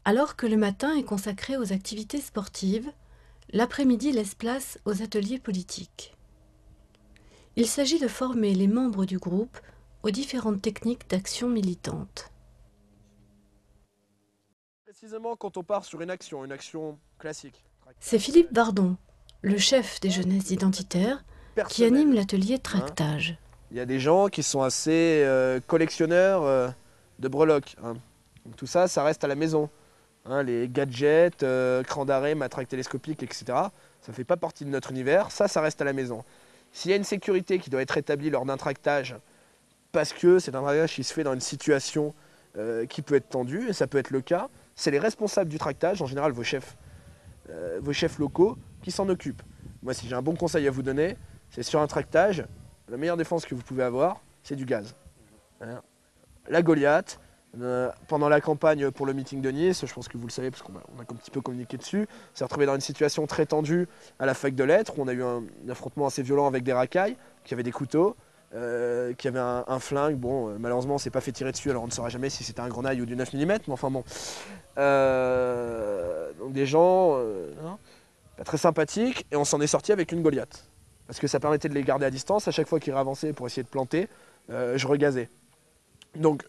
Alors que le matin est consacré aux activités sportives, l'après-midi laisse place aux ateliers politiques. Il s'agit de former les membres du groupe aux différentes techniques d'action militante. Précisément quand on part sur une action classique. C'est Philippe Vardon, le chef des jeunesses identitaires, qui anime l'atelier tractage. Il y a des gens qui sont assez collectionneurs de breloques. Donc tout ça, ça reste à la maison. Les gadgets, crans d'arrêt, matraques télescopiques, etc. Ça ne fait pas partie de notre univers, ça reste à la maison. S'il y a une sécurité qui doit être établie lors d'un tractage, parce que c'est un tractage qui se fait dans une situation qui peut être tendue, et ça peut être le cas, c'est les responsables du tractage, en général vos chefs locaux, qui s'en occupent. Moi, si j'ai un bon conseil à vous donner, c'est sur un tractage, la meilleure défense que vous pouvez avoir, c'est du gaz. La Goliath, pendant la campagne pour le meeting de Nice, je pense que vous le savez parce qu'on a un petit peu communiqué dessus, s'est retrouvé dans une situation très tendue à la fac de lettres, où on a eu un affrontement assez violent avec des racailles, qui avaient des couteaux, qui avaient un flingue. Bon, malheureusement, on s'est pas fait tirer dessus, alors on ne saura jamais si c'était un grenaille ou du 9 mm, mais enfin bon. Donc des gens pas très sympathiques, et on s'en est sorti avec une Goliath. Parce que ça permettait de les garder à distance, à chaque fois qu'ils avançaient pour essayer de planter, je regazais. Donc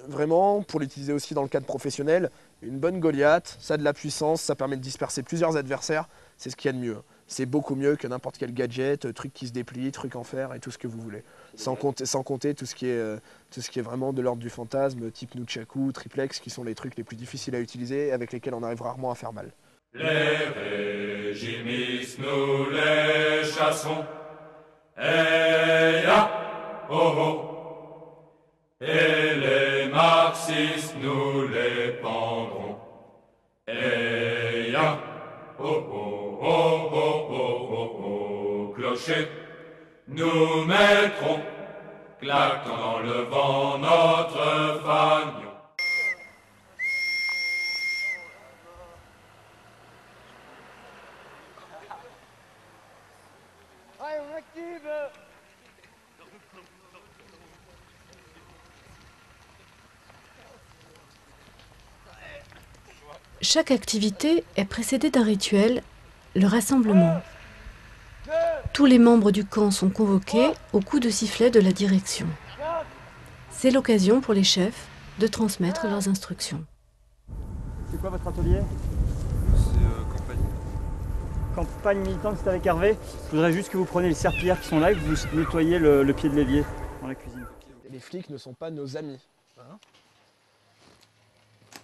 vraiment, pour l'utiliser aussi dans le cadre professionnel, une bonne Goliath, ça a de la puissance, ça permet de disperser plusieurs adversaires, c'est ce qu'il y a de mieux. C'est beaucoup mieux que n'importe quel gadget, truc qui se déplie, truc en fer et tout ce que vous voulez. Sans compter tout ce qui est vraiment de l'ordre du fantasme, type Nunchaku, triplex, qui sont les trucs les plus difficiles à utiliser et avec lesquels on arrive rarement à faire mal. Les régimistes, nous les chassons, hey ya, oh oh. Et les marxistes, nous les pendrons, hey ya, oh oh oh oh oh oh oh. Clocher, nous mettrons, claquant dans le vent notre fanion. Allez, on active. Chaque activité est précédée d'un rituel, le rassemblement. Tous les membres du camp sont convoqués au coup de sifflet de la direction. C'est l'occasion pour les chefs de transmettre leurs instructions. C'est quoi votre atelier? C'est campagne. Campagne militante, c'est avec Hervé. Je voudrais juste que vous preniez les serpillères qui sont là et que vous nettoyez le pied de l'évier dans la cuisine. Les flics ne sont pas nos amis.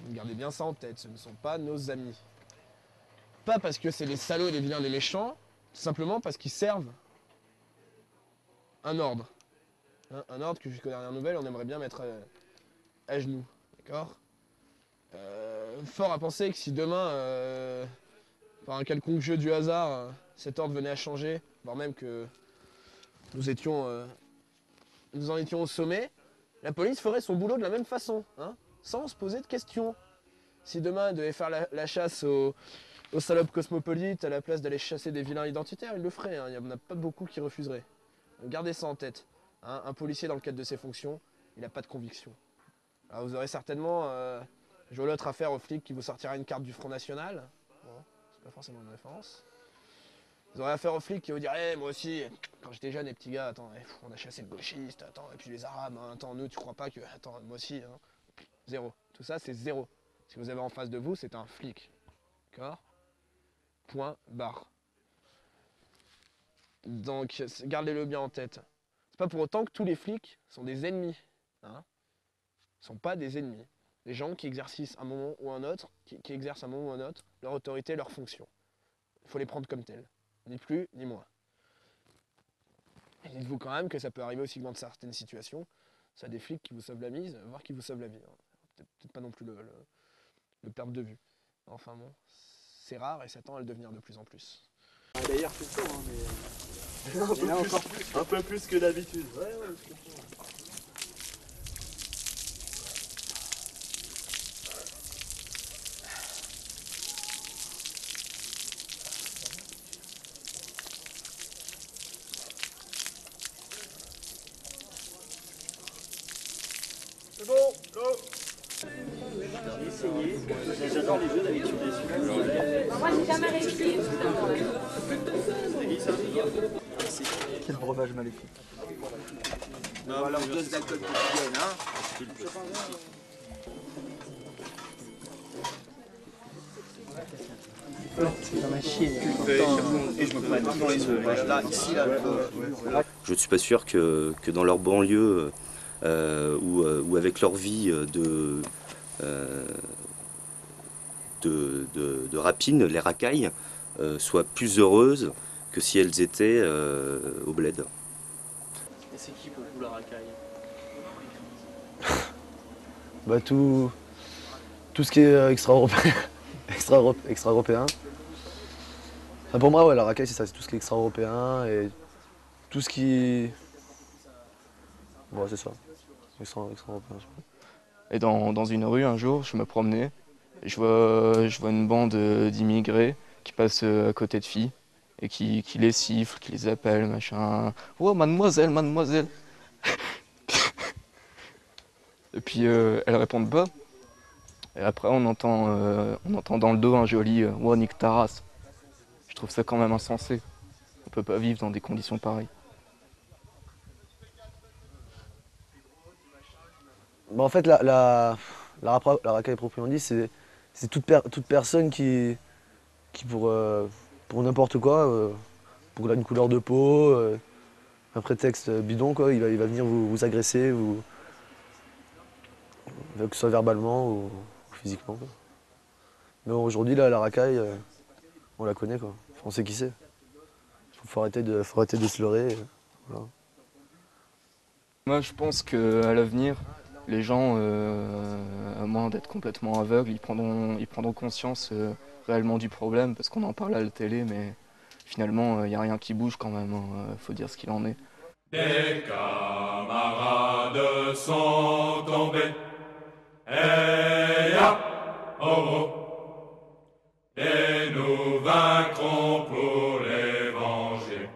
Gardez bien ça en tête, ce ne sont pas nos amis. Pas parce que c'est les salauds, les vilains, les méchants, simplement parce qu'ils servent un ordre. Un ordre que jusqu'aux dernières nouvelles, on aimerait bien mettre à genoux. D'accord ? Fort à penser que si demain, par un quelconque jeu du hasard, cet ordre venait à changer, voire même que nous en étions au sommet, la police ferait son boulot de la même façon, sans se poser de questions. Si demain elle devait faire la chasse aux salopes cosmopolites à la place d'aller chasser des vilains identitaires, il le ferait. Il n'y en a pas beaucoup qui refuseraient. Donc gardez ça en tête. Un policier, dans le cadre de ses fonctions, il n'a pas de conviction. Alors vous aurez certainement l'autre affaire au flic qui vous sortira une carte du Front National. Bon, c'est pas forcément une référence. Vous aurez affaire au flic qui va vous dire hey, moi aussi, quand j'étais jeune, les petits gars, attends, on a chassé le gauchiste, attends, et puis les arabes, attends, nous, tu crois pas que. Attends, moi aussi, zéro. Tout ça, c'est zéro. Ce que vous avez en face de vous, c'est un flic. D'accord ? Point barre. Donc, gardez-le bien en tête. C'est pas pour autant que tous les flics sont des ennemis. Ils ne sont pas des ennemis. Des gens qui exercent un moment ou un autre, qui exercent un moment ou un autre leur autorité, leur fonction. Il faut les prendre comme tels. Ni plus, ni moins. Et dites-vous quand même que ça peut arriver aussi dans certaines situations. Ça a des flics qui vous sauvent la mise, voire qui vous sauvent la vie. Peut-être pas non plus le perdre de vue. Enfin bon, c'est rare et ça tend à le devenir de plus en plus. D'ailleurs, c'est ça, mais un peu plus que d'habitude. Ouais, je comprends. C'est bon, l'eau. J'adore les jeux d'habitude. Moi, j'ai jamais réussi. Quel breuvage maléfique. Non, alors dose d'alcool quotidienne, hein. Et je me prends tout dans les œufs. Là, ici, là. Je ne suis pas sûr que dans leur banlieue ou avec leur vie de rapine, les racailles, soient plus heureuses que si elles étaient au bled. Et c'est qui pour vous la racaille? Bah tout ce qui est extra-européen. extra-européen. Enfin, pour moi, ouais, la racaille, c'est ça, c'est tout ce qui est extra-européen et tout ce qui... Ouais, c'est ça, extra-européen. Et dans une rue, un jour, je me promenais, et je vois une bande d'immigrés qui passent à côté de filles, et qui les sifflent, qui les appellent, machin. « Oh, mademoiselle, mademoiselle !» Et puis elles répondent pas. Et après, on entend dans le dos un joli « Oh, nique ta race !» Je trouve ça quand même insensé. On peut pas vivre dans des conditions pareilles. Bah en fait, la racaille proprement dit, c'est toute personne qui pour n'importe quoi, pour une couleur de peau, un prétexte bidon, quoi, il va venir vous agresser, que ce soit verbalement ou physiquement, quoi. Mais aujourd'hui, là, la racaille, on la connaît, quoi. On sait qui c'est. Faut arrêter de se leurrer. Voilà. Moi, je pense qu'à l'avenir, les gens, à moins d'être complètement aveugles, ils prendront conscience réellement du problème, parce qu'on en parle à la télé, mais finalement, il n'y a rien qui bouge quand même, hein, faut dire ce qu'il en est. Des camarades sont tombés, Eya, oh oh, et nous vaincrons pour les venger.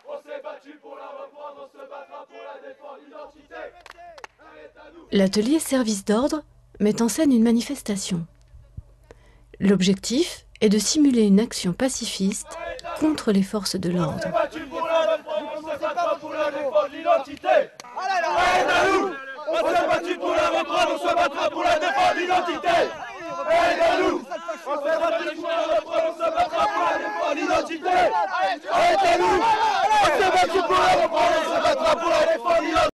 On s'est battu pour la reprendre, on se battra pour la défendre, l'identité. L'atelier service d'ordre met en scène une manifestation. L'objectif est de simuler une action pacifiste contre les forces de l'ordre. On s'est battu pour la reprendre, on se battra pour la défendre, l'identité. Aide-nous! On s'est battu pour la reprendre, on se battra pour la défendre, l'identité. Aide-nous! On s'est battu pour la reprendre, on se battra pour la défendre, l'identité. Aide-nous! On s'est battu pour la reprendre, on se battra pour la défendre, l'identité.